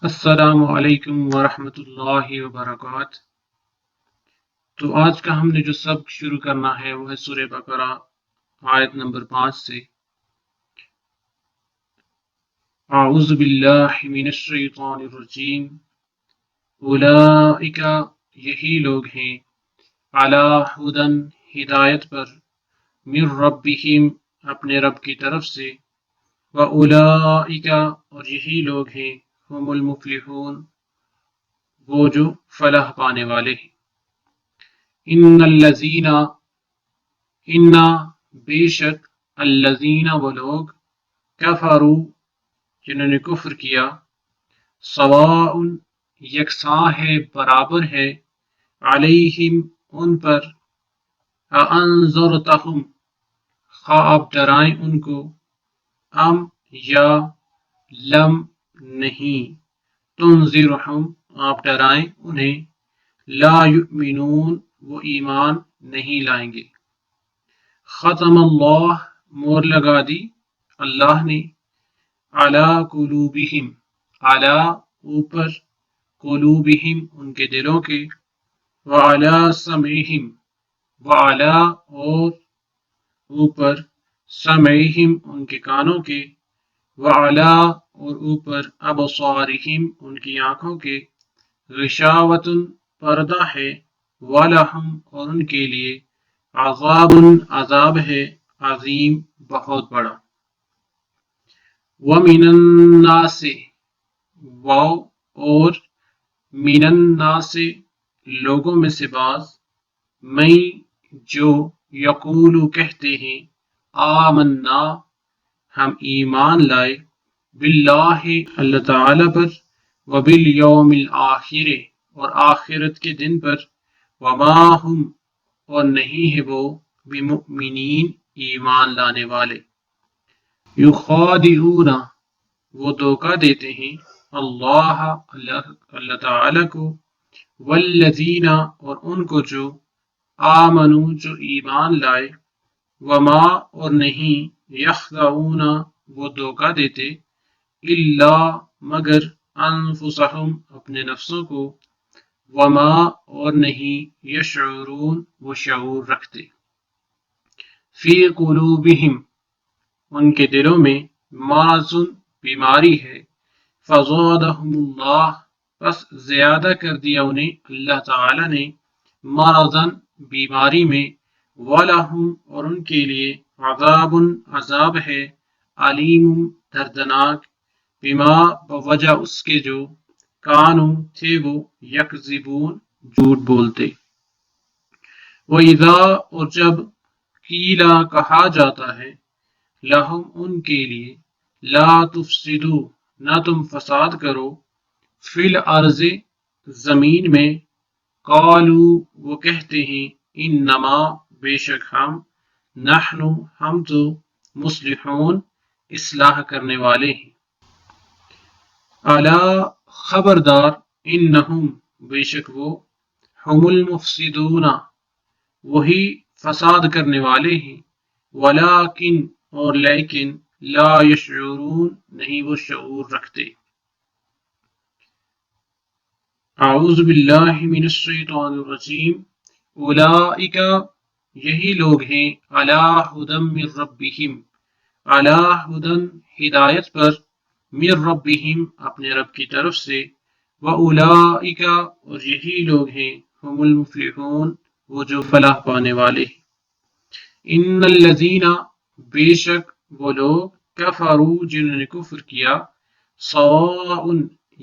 السلام علیکم ورحمۃ اللہ وبرکاتہ۔ تو آج کا ہم نے جو سبق شروع کرنا ہے وہ ہے سورہ بقرہ آیت نمبر 5 سے۔ اعوذ باللہ من الشیطان الرجیم۔ اولئک، یہی لوگ ہیں، علی ہدی، ہدایت پر، من ربہم، اپنے رب کی طرف سے، واولئک، اور یہی لوگ ہیں، ہم المفلحون، وہ جو فلاح پانے والے ہیں۔ ان الذین، ان، بے شک، الذین، وہ لوگ، کفروا، جنہوں نے کفر کیا، سواء، یکساں ہے، برابر ہے، علیہم، ان پر، اانذرتہم، خواہ آپ ڈرائیں ان کو، ام، یا، لم، نہیں، تنذرہم، آپ ڈرائیں انہیں، لا یؤمنون، وہ ایمان نہیں لائیں گے۔ ختم اللہ، مور لگا دی اللہ نے، علی قلوبہم، علی، اوپر، قلوبہم، ان کے دلوں کے، وعلی سمعہم، وعلی، اور اوپر، سمعہم، ان کے کانوں کے، وعلی، اور اوپر، ابصارہم، ان کی آنکھوں کے، غشاوۃ، پردہ ہے، وَلَہُمْ، اور ان کے لیے، عذاب، عذاب ہے، عظیم، بہت بڑا۔ وَمِنَ النَّاسِ، واو، اور، من الناس، لوگوں میں سے بعض، میں، جو، یقول، کہتے ہیں، آمنا، ہم ایمان لائے، باللہ، اللہ تعالی پر، وبالیوم الآخر، اور آخرت کے دن پر، وما ہم، اور نہیں ہے وہ، بمؤمنین، ایمان لانے والے، یخادعون، وہ دھوکہ دیتے ہیں، اللہ، اللہ تعالی کو، والذین، اور ان کو جو، آمنوا، جو ایمان لائے، وما، اور نہیں، یخدعون، وہ دھوکہ دیتے، الا، مگر، انفسہم، اپنے نفسوں کو، وما، اور نہیں، یشعرون، وہ شعور رکھتے۔ فی قلوبہم، ان کے دلوں میں، مرض، بیماری ہے، فزادہم اللہ، پس زیادہ کر دیا انہیں اللہ تعالی نے، مرضاً، بیماری میں، وَلَہُمْ، اور ان کے لیے، عذاب، عذاب ہے، علیم، دردناک، بما، بوجہ اس کے جو، کانوا، تھے وہ، یکذبون، جھوٹ بولتے۔ وَإِذَا، اور جب، قیلا، کہا جاتا ہے، لہم، ان کے لیے، لا تفسدوا، نہ تم فساد کرو، فی الارض، زمین میں، قالوا، وہ کہتے ہیں، انما، بے شک ہم، نحن، ہم تو، مصلحون، اصلاح کرنے والے ہیں۔ الا، خبردار، انہم، بے شک وہ، ہم المفسدون، وہی فساد کرنے والے ہیں، ولیکن، اور لیکن، لا یشعرون، نہیں وہ شعور رکھتے۔ اعوذ باللہ من الشیطان الرجیم۔ اولئک، یہی لوگ ہیں، علی ہدی من ربہم، علی ہدی، ہدایت پر، من ربہم، اپنے رب کی طرف سے، واولئک، اور یہی لوگ ہیں، ہم المفلحون، وہ جو فلاح پانے والے ہیں۔ ان الذین، بے شک وہ لوگ، کفروا، جنہوں نے کفر کیا، سواء،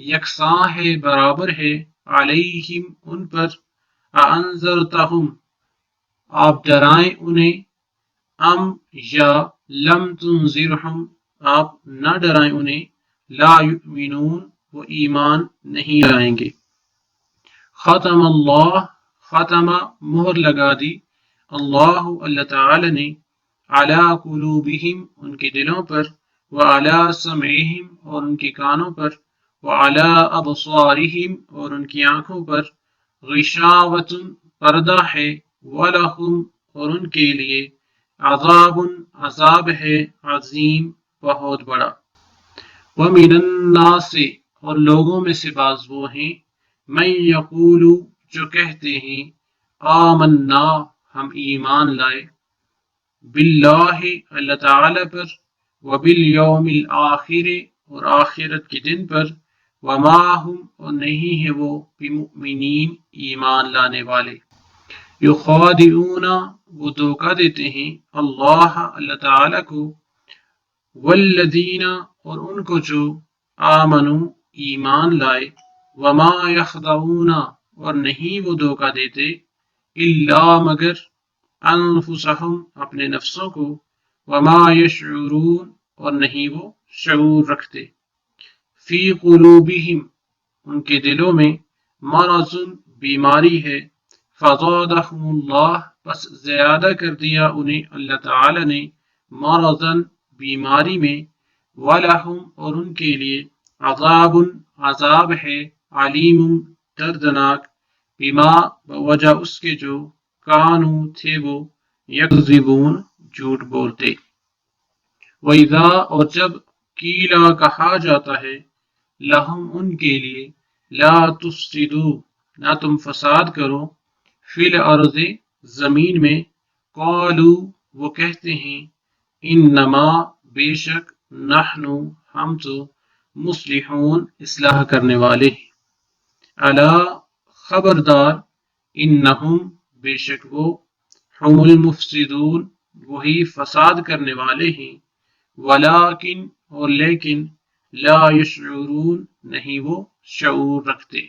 یکساں ہے، برابر ہے، علیہم، ان پر، اانذرتہم، آپ ڈرائیں انہیں، ام، یا، لم تنذرہم، آپ نہ ڈرائیں انہیں، لا یؤمنون، وہ ایمان نہیں لائیں گے۔ ختم اللہ، ختم، مہر لگا دی، اللہ، اللہ تعالی نے، علی قلوبہم، ان کے دلوں پر، وعلی سمعہم، اور ان کے کانوں پر، وعلی ابصارہم، اور ان کی آنکھوں پر، غشاوۃ، پردہ ہے، وَلَهُمْ، اور ان کے لیے، عذاب، عذاب ہے، عظیم، بہت بڑا۔ وَمِنَ النَّاسِ، اور لوگوں میں سے بعض وہ ہیں من یقول جو کہتے ہیں آمنا ہم ایمان لائے باللہ اللہ تعالی پر وبالیوم الآخر اور آخرت کے دن پر وما ہم اور نہیں ہے وہ بمؤمنین ایمان لانے والے یخادعون وہ دھوکہ دیتے ہیں اللہ تعالی کو والذین اور ان کو جو آمنو ایمان لائے وما یخدعون اور نہیں وہ دھوکہ دیتے الا مگر انفسہم اپنے نفسوں کو وما یشعرون اور نہیں وہ شعور رکھتے فی قلوبہم ان کے دلوں میں مرض بیماری ہے فزادہم اللہ بس زیادہ کر دیا انہیں اللہ تعالی نے مرضاً بیماری میں وَلَهُمْ اور ان کے لیے عذاب ہے علیم دردناک بما بوجہ اس کے جو کانو تھے وہ یکذبون جھوٹ بولتے وَإِذَا اور جب قیلا کہا جاتا ہے لہم ان کے لیے لا تفسدوا نہ تم فساد کرو فی الارض زمین میں قالوا وہ کہتے ہیں انما بے شک نحن ہم تو مصلحون اصلاح کرنے والے ہیں الا خبردار انہم بے شک وہ ہم المفسدون وہی فساد کرنے والے ہیں ولیکن اور لیکن لا یشعرون نہیں وہ شعور رکھتے